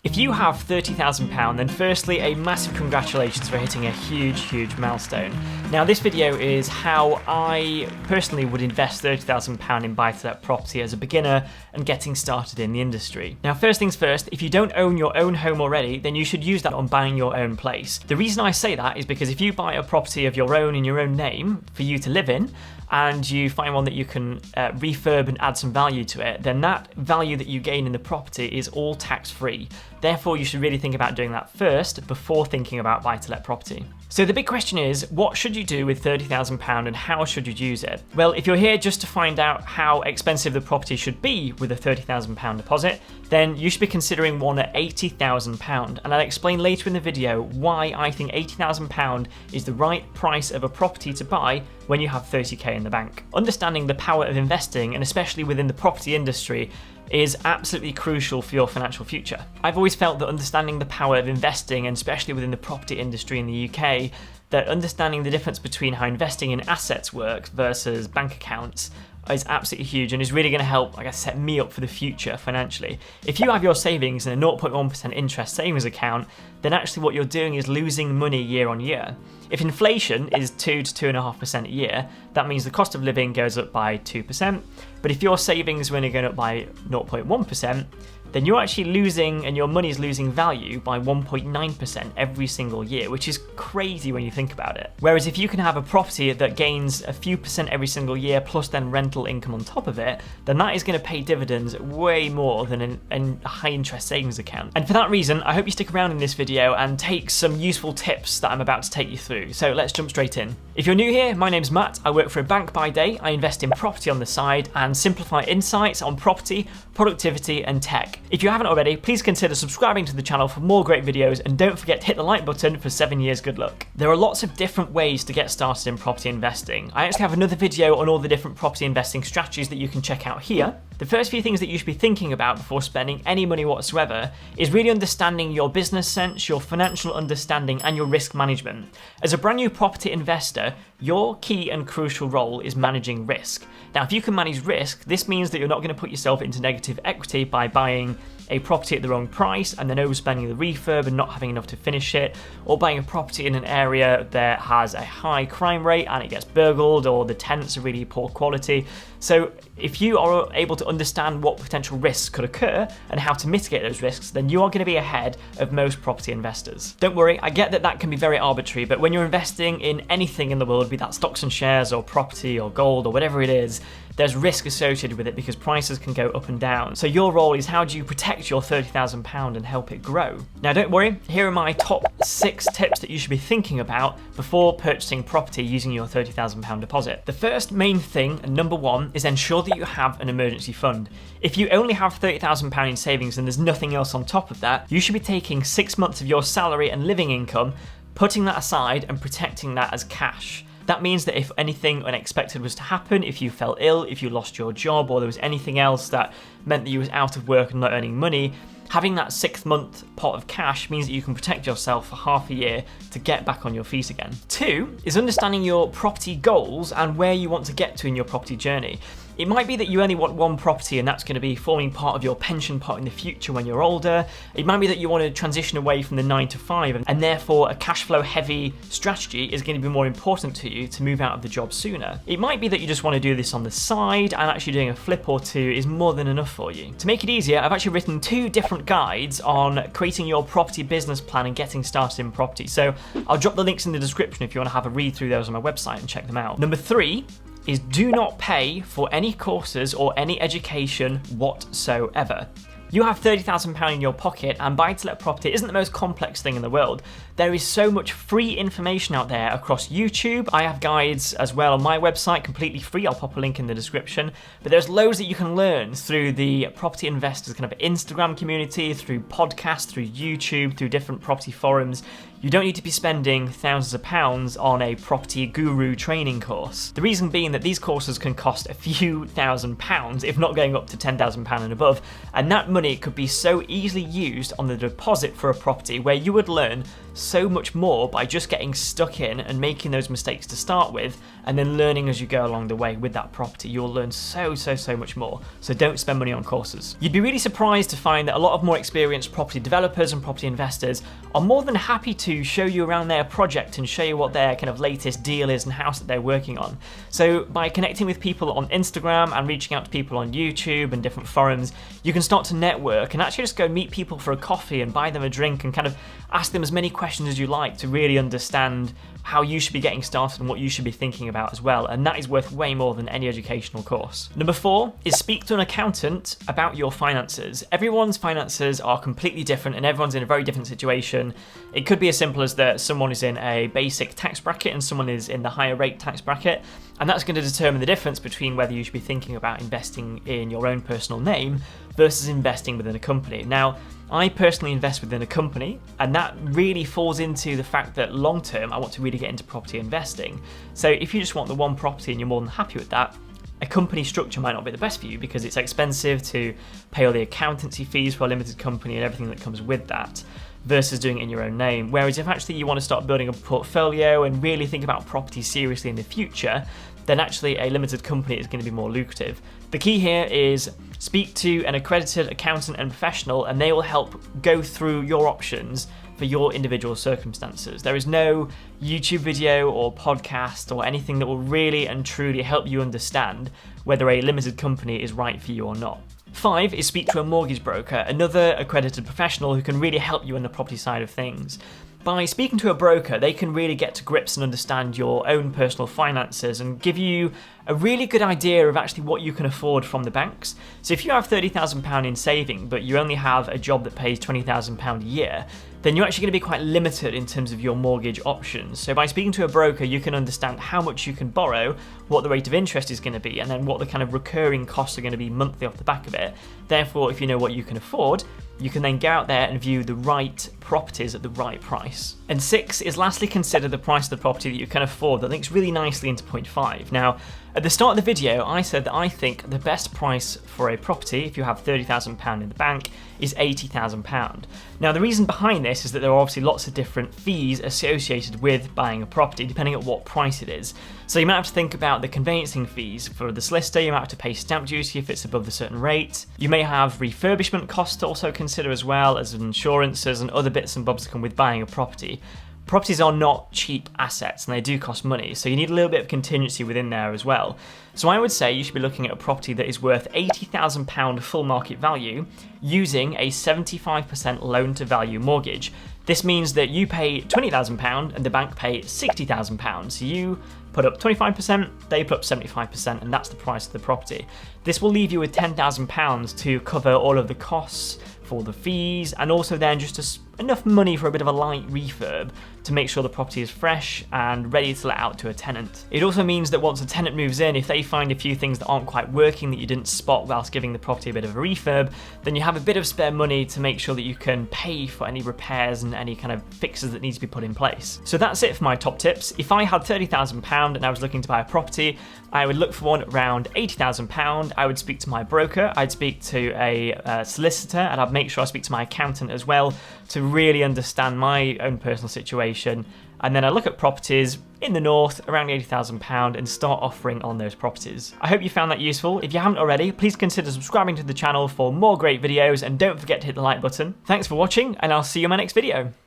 If you have £30,000, then firstly, a massive congratulations for hitting a huge milestone. Now, this video is how I personally would invest £30,000 in buy-to-let property as a beginner and getting started in the industry. Now, first things first, if you don't own your own home already, then you should use that on buying your own place. The reason I say that is because if you buy a property of your own in your own name for you to live in, and you find one that you can refurb and add some value to it, then that value that you gain in the property is all tax-free. Therefore, you should really think about doing that first before thinking about buy-to-let property. So the big question is, what should you do with £30,000 and how should you use it? Well, if you're here just to find out how expensive the property should be with a £30,000 deposit, then you should be considering one at £80,000. And I'll explain later in the video why I think £80,000 is the right price of a property to buy when you have 30k in the bank. Understanding the power of investing, and especially within the property industry, is absolutely crucial for your financial future. I've always felt that understanding the power of investing, and especially within the property industry in the UK, that understanding the difference between how investing in assets works versus bank accounts is absolutely huge and is really going to help, I guess, set me up for the future financially. If you have your savings in a 0.1% interest savings account, then actually what you're doing is losing money year on year. If inflation is 2 to 2.5% a year, that means the cost of living goes up by 2%. But if your savings are only going up by 0.1%, then you're actually losing, and your money is losing value by 1.9% every single year, which is crazy when you think about it. Whereas if you can have a property that gains a few percent every single year, plus then rental income on top of it, then that is going to pay dividends way more than a high interest savings account. And for that reason, I hope you stick around in this video and take some useful tips that I'm about to take you through. So let's jump straight in. If you're new here, my name's Matt. I work for a bank by day. I invest in property on the side and simplify insights on property, productivity, and tech. If you haven't already, please consider subscribing to the channel for more great videos, and don't forget to hit the like button for 7 years good luck. There are lots of different ways to get started in property investing. I actually have another video on all the different property investing strategies that you can check out here. The first few things that you should be thinking about before spending any money whatsoever is really understanding your business sense, your financial understanding, and your risk management. As a brand new property investor, your key and crucial role is managing risk. Now, if you can manage risk, this means that you're not going to put yourself into negative equity by buying a property at the wrong price and then overspending the refurb and not having enough to finish it, or buying a property in an area that has a high crime rate and it gets burgled, or the tenants are really poor quality. So if you are able to understand what potential risks could occur and how to mitigate those risks, then you are going to be ahead of most property investors. Don't worry, I get that that can be very arbitrary, but when you're investing in anything in the world, be that stocks and shares or property or gold or whatever it is, there's risk associated with it because prices can go up and down. So your role is, how do you protect your £30,000 and help it grow? Now, don't worry, here are my top 6 tips that you should be thinking about before purchasing property using your £30,000 deposit. The first main thing, and number 1, is ensure that you have an emergency fund. If you only have £30,000 in savings and there's nothing else on top of that, you should be taking 6 months of your salary and living income, putting that aside and protecting that as cash. That means that if anything unexpected was to happen, if you fell ill, if you lost your job, or there was anything else that meant that you was out of work and not earning money, having that 6-month pot of cash means that you can protect yourself for half a year to get back on your feet again. 2 is understanding your property goals and where you want to get to in your property journey. It might be that you only want one property and that's going to be forming part of your pension pot in the future when you're older. It might be that you want to transition away from the 9 to 5 and therefore a cash flow heavy strategy is going to be more important to you to move out of the job sooner. It might be that you just want to do this on the side and actually doing a flip or 2 is more than enough for you. To make it easier, I've actually written 2 different guides on creating your property business plan and getting started in property. So I'll drop the links in the description if you want to have a read through those on my website and check them out. Number 3 is do not pay for any courses or any education whatsoever. You have £30,000 in your pocket, and buy-to-let property isn't the most complex thing in the world. There is so much free information out there across YouTube. I have guides as well on my website, completely free. I'll pop a link in the description. But there's loads that you can learn through the property investors kind of Instagram community, through podcasts, through YouTube, through different property forums. you don't need to be spending thousands of pounds on a property guru training course. The reason being that these courses can cost a few £1,000s, if not going up to £10,000 and above, and that money could be so easily used on the deposit for a property where you would learn so much more by just getting stuck in and making those mistakes to start with, and then learning as you go along the way with that property. You'll learn so much more. So don't spend money on courses. You'd be really surprised to find that a lot of more experienced property developers and property investors are more than happy to show you around their project and show you what their kind of latest deal is and house that they're working on. So by connecting with people on Instagram and reaching out to people on YouTube and different forums, you can start to network and actually just go meet people for a coffee and buy them a drink and kind of ask them as many questions as you like to really understand how you should be getting started and what you should be thinking about as well, and that is worth way more than any educational course. Number 4 is speak to an accountant about your finances. Everyone's finances are completely different and everyone's in a very different situation. It could be as simple as that someone is in a basic tax bracket and someone is in the higher rate tax bracket, and that's going to determine the difference between whether you should be thinking about investing in your own personal name versus investing within a company. Now, I personally invest within a company, and that really falls into the fact that long term I want to really get into property investing. So if you just want the one property and you're more than happy with that, a company structure might not be the best for you because it's expensive to pay all the accountancy fees for a limited company and everything that comes with that, versus doing it in your own name. Whereas if actually you want to start building a portfolio and really think about property seriously in the future, then actually a limited company is going to be more lucrative. The key here is speak to an accredited accountant and professional, and they will help go through your options for your individual circumstances. There is no YouTube video or podcast or anything that will really and truly help you understand whether a limited company is right for you or not. 5 is speak to a mortgage broker, another accredited professional who can really help you in the property side of things. By speaking to a broker, they can really get to grips and understand your own personal finances and give you a really good idea of actually what you can afford from the banks. So if you have £30,000 in saving, but you only have a job that pays £20,000 a year, then you're actually going to be quite limited in terms of your mortgage options. So by speaking to a broker, you can understand how much you can borrow, what the rate of interest is going to be, and then what the kind of recurring costs are going to be monthly off the back of it. Therefore, if you know what you can afford, you can then go out there and view the right properties at the right price. And 6 is lastly consider the price of the property that you can afford. That links really nicely into point 5. Now, at the start of the video, I said that I think the best price for a property, if you have £30,000 in the bank, is £80,000. Now, the reason behind this is that there are obviously lots of different fees associated with buying a property, depending on what price it is. So you might have to think about the conveyancing fees for the solicitor, you might have to pay stamp duty if it's above a certain rate. You may have refurbishment costs to also consider as well, as insurances and other bits and bobs that come with buying a property. Properties are not cheap assets and they do cost money, so you need a little bit of contingency within there as well. So I would say you should be looking at a property that is worth £80,000 full market value using a 75% loan to value mortgage. This means that you pay £20,000 and the bank pay £60,000. So you put up 25%, they put up 75%, and that's the price of the property. This will leave you with £10,000 to cover all of the costs for the fees, and also then just enough money for a bit of a light refurb to make sure the property is fresh and ready to let out to a tenant. It also means that once a tenant moves in, if they find a few things that aren't quite working that you didn't spot whilst giving the property a bit of a refurb, then you have a bit of spare money to make sure that you can pay for any repairs and any kind of fixes that need to be put in place. So that's it for my top tips. If I had £30,000 and I was looking to buy a property, I would look for one around £80,000. I would speak to my broker, I'd speak to a solicitor, and I'd make sure I speak to my accountant as well to really understand my own personal situation. And then I look at properties in the north around £80,000 and start offering on those properties. I hope you found that useful. If you haven't already, please consider subscribing to the channel for more great videos, and don't forget to hit the like button. Thanks for watching, and I'll see you in my next video.